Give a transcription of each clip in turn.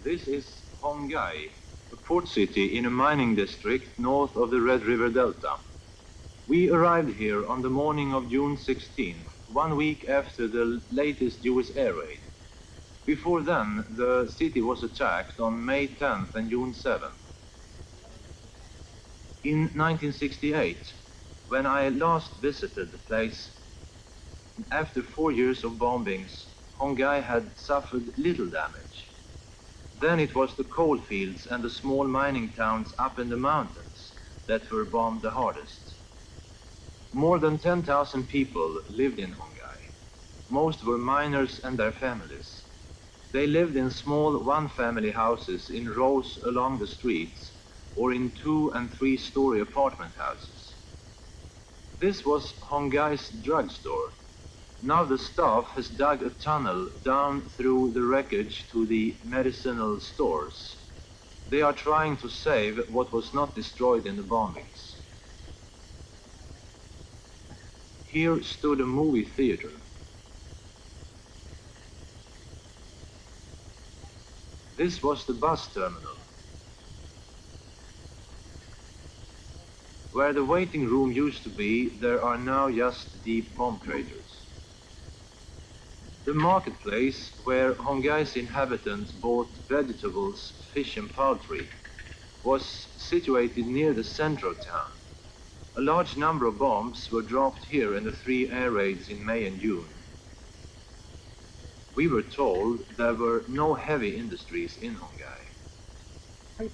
This is Hong Gai, a port city in a mining district north of the Red River Delta. We arrived here on the morning of June 16th, 1 week after the latest US air raid. Before then, the city was attacked on May 10th and June 7th. In 1968, when I last visited the place, after 4 years of bombings, Hong Gai had suffered little damage. Then it was the coal fields and the small mining towns up in the mountains that were bombed the hardest. More than 10,000 people lived in Hong Gai. Most were miners and their families. They lived in small one-family houses in rows along the streets or in 2- and 3-story apartment houses. This was Hong Gai's drugstore. Now the staff has dug a tunnel down through the wreckage to the medicinal stores. They are trying to save what was not destroyed in the bombings. Here stood a movie theater. This was the bus terminal. Where the waiting room used to be, there are now just deep bomb craters. The marketplace, where Hong Gai's inhabitants bought vegetables, fish and poultry, was situated near the center of town. A large number of bombs were dropped here in the 3 air raids in May and June. We were told there were no heavy industries in Hong Gai.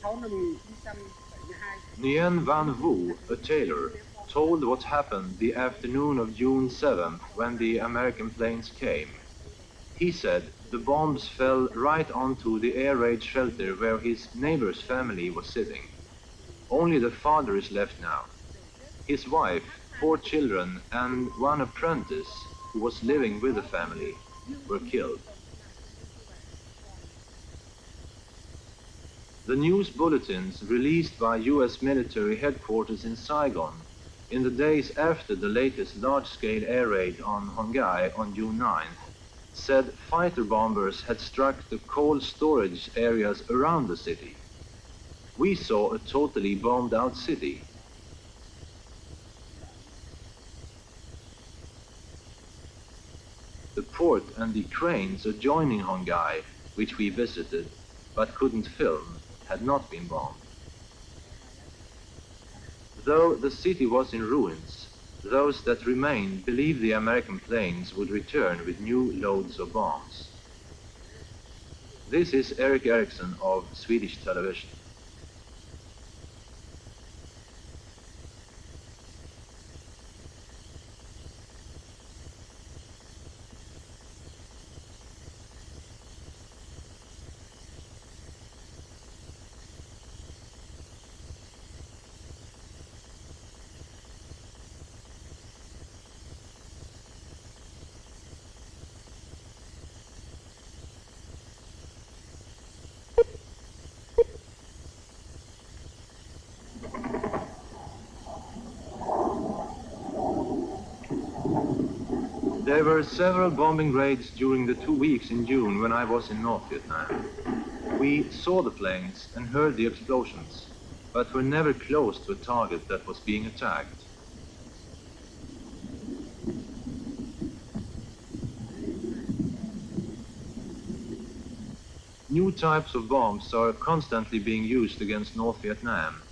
Nguyen Van Vu, a tailor, told what happened the afternoon of June 7th when the American planes came. He said the bombs fell right onto the air raid shelter where his neighbor's family was sitting. Only the father is left now. His wife, 4 children, and 1 apprentice who was living with the family were killed. The news bulletins released by US military headquarters in Saigon in the days after the latest large-scale air raid on Hong Gai on June 9th said fighter bombers had struck the coal storage areas around the city. We saw a totally bombed out city. The port and the cranes adjoining Hong Gai, which we visited but couldn't film, had not been bombed. Though the city was in ruins, those that remained believed the American planes would return with new loads of bombs. This is Eric Eriksson of Swedish television. There were several bombing raids during the 2 weeks in June when I was in North Vietnam. We saw the planes and heard the explosions, but were never close to a target that was being attacked. New types of bombs are constantly being used against North Vietnam.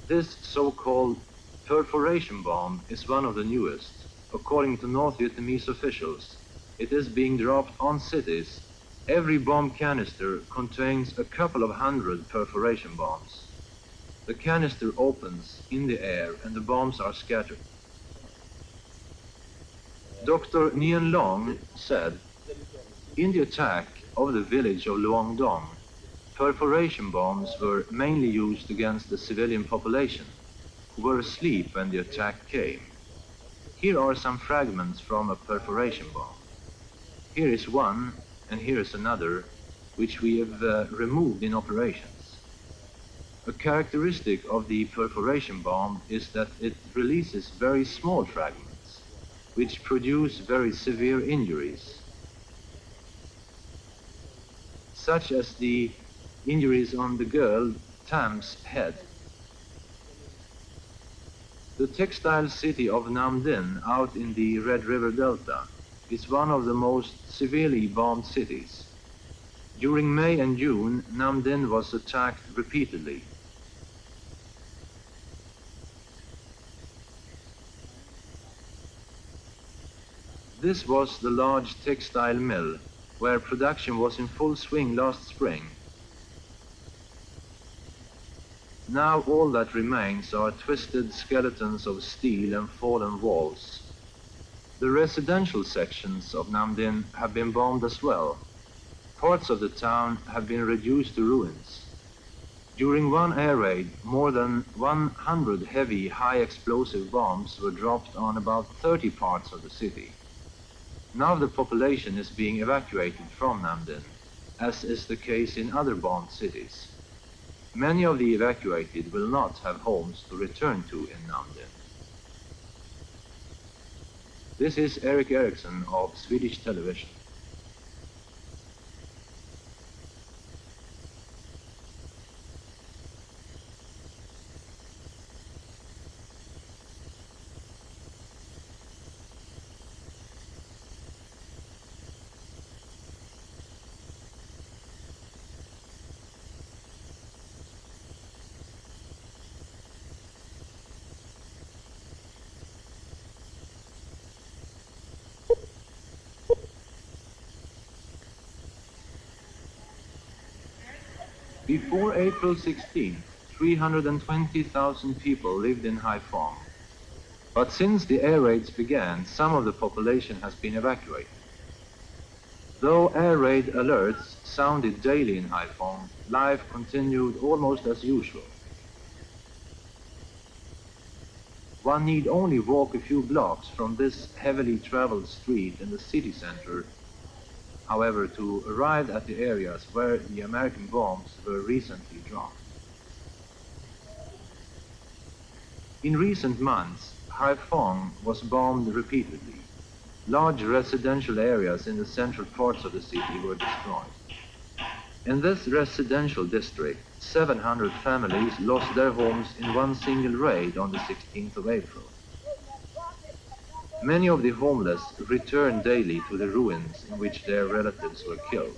This so-called perforation bomb is one of the newest. According to North Vietnamese officials, it is being dropped on cities. Every bomb canister contains a couple of hundred perforation bombs. The canister opens in the air and the bombs are scattered. Dr. Nguyen Long said, in the attack of the village of Luong Dong, perforation bombs were mainly used against the civilian population, who were asleep when the attack came. Here are some fragments from a perforation bomb. Here is one, and here is another, which we have removed in operations. A characteristic of the perforation bomb is that it releases very small fragments, which produce very severe injuries, such as the Injuries on the girl Tam's head. The textile city of Nam Dinh, out in the Red River Delta, is one of the most severely bombed cities. During May and June, Nam Dinh was attacked repeatedly. This was the large textile mill, where production was in full swing last spring. Now all that remains are twisted skeletons of steel and fallen walls. The residential sections of Nam Dinh have been bombed as well. Parts of the town have been reduced to ruins. During one air raid, more than 100 heavy, high-explosive bombs were dropped on about 30 parts of the city. Now the population is being evacuated from Nam Dinh, as is the case in other bombed cities. Many of the evacuated will not have homes to return to in Nam Dinh. This is Erik Eriksson of Swedish television. Before April 16th, 320,000 people lived in Haiphong. But since the air raids began, some of the population has been evacuated. Though air raid alerts sounded daily in Haiphong, life continued almost as usual. One need only walk a few blocks from this heavily traveled street in the city center, however, to arrive at the areas where the American bombs were recently dropped. In recent months, Haiphong was bombed repeatedly. Large residential areas in the central parts of the city were destroyed. In this residential district, 700 families lost their homes in one single raid on the 16th of April. Many of the homeless return daily to the ruins in which their relatives were killed.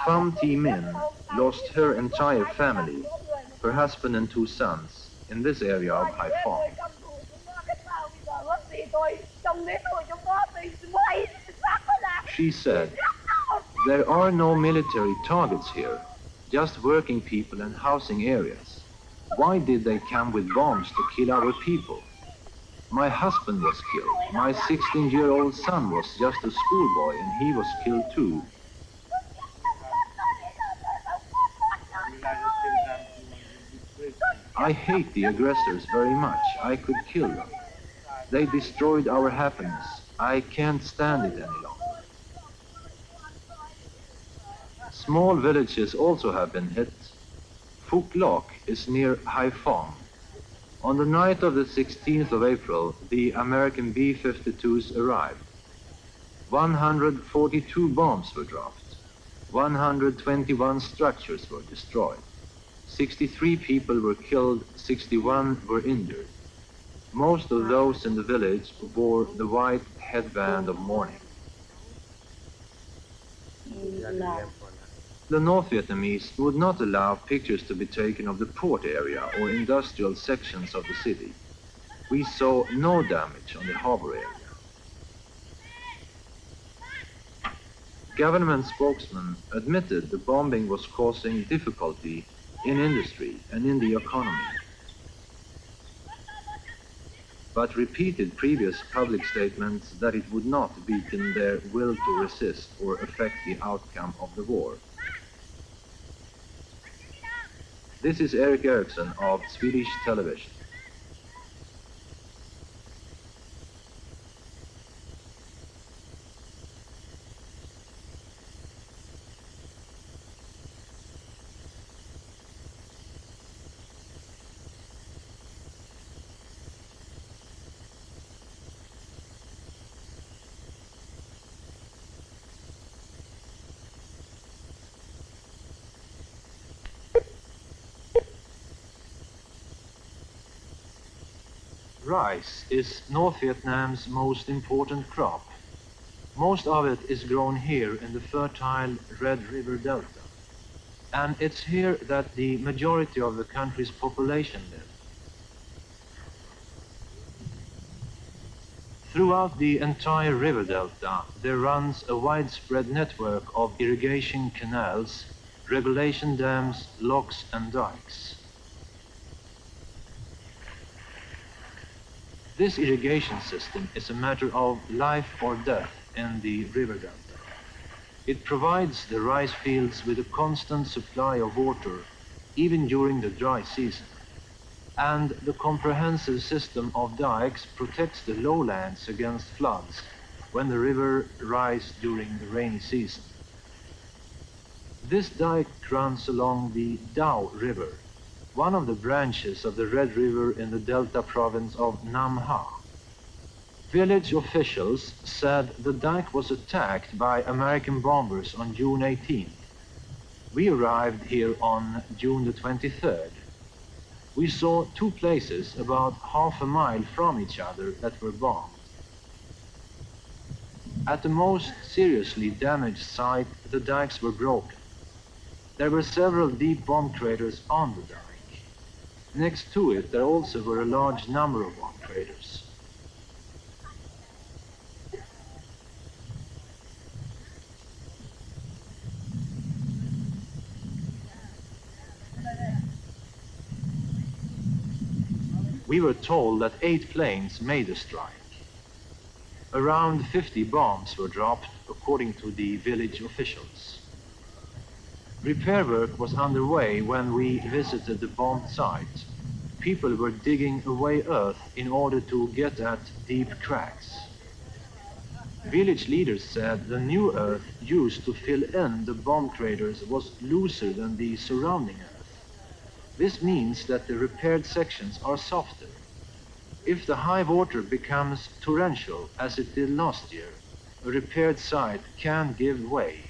Pham Thi Min lost her entire family, her husband and 2 sons, in this area of Haiphong. She said, "There are no military targets here, just working people and housing areas. Why did they come with bombs to kill our people? My husband was killed. My 16-year-old son was just a schoolboy and he was killed too. I hate the aggressors very much. I could kill them. They destroyed our happiness. I can't stand it any longer." Small villages also have been hit. Phuc Loc is near Haiphong. On the night of the 16th of April, the American B-52s arrived. 142 bombs were dropped. 121 structures were destroyed. 63 people were killed, 61 were injured. Most of those in the village wore the white headband of mourning. The North Vietnamese would not allow pictures to be taken of the port area or industrial sections of the city. We saw no damage on the harbor area. Government spokesman admitted the bombing was causing difficulty in industry and in the economy, but repeated previous public statements that it would not weaken their will to resist or affect the outcome of the war. This is Erik Eriksson of Swedish television. Rice is North Vietnam's most important crop. Most of it is grown here in the fertile Red River Delta. And it's here that the majority of the country's population live. Throughout the entire river delta, there runs a widespread network of irrigation canals, regulation dams, locks and dikes. This irrigation system is a matter of life or death in the river delta. It provides the rice fields with a constant supply of water, even during the dry season. And the comprehensive system of dikes protects the lowlands against floods when the river rises during the rainy season. This dike runs along the Dao River, one of the branches of the Red River in the Delta province of Nam Ha. Village officials said the dike was attacked by American bombers on June 18th. We arrived here on June the 23rd. We saw two places about half a mile from each other that were bombed. At the most seriously damaged site, the dikes were broken. There were several deep bomb craters on the dike. Next to it, there also were a large number of bomb craters. We were told that 8 planes made the strike. Around 50 bombs were dropped, according to the village officials. Repair work was underway when we visited the bombed site. People were digging away earth in order to get at deep cracks. Village leaders said the new earth used to fill in the bomb craters was looser than the surrounding earth. This means that the repaired sections are softer. If the high water becomes torrential, as it did last year, a repaired site can give way.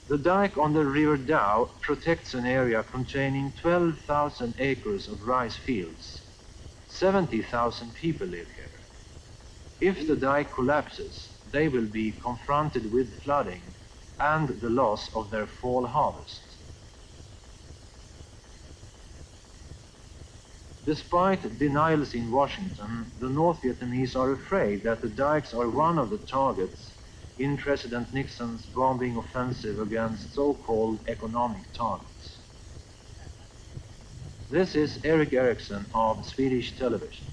The dike on the River Dao protects an area containing 12,000 acres of rice fields. 70,000 people live here. If the dike collapses, they will be confronted with flooding and the loss of their fall harvest. Despite denials in Washington, the North Vietnamese are afraid that the dikes are one of the targets in President Nixon's bombing offensive against so-called economic targets. This is Eric Eriksson of Swedish television.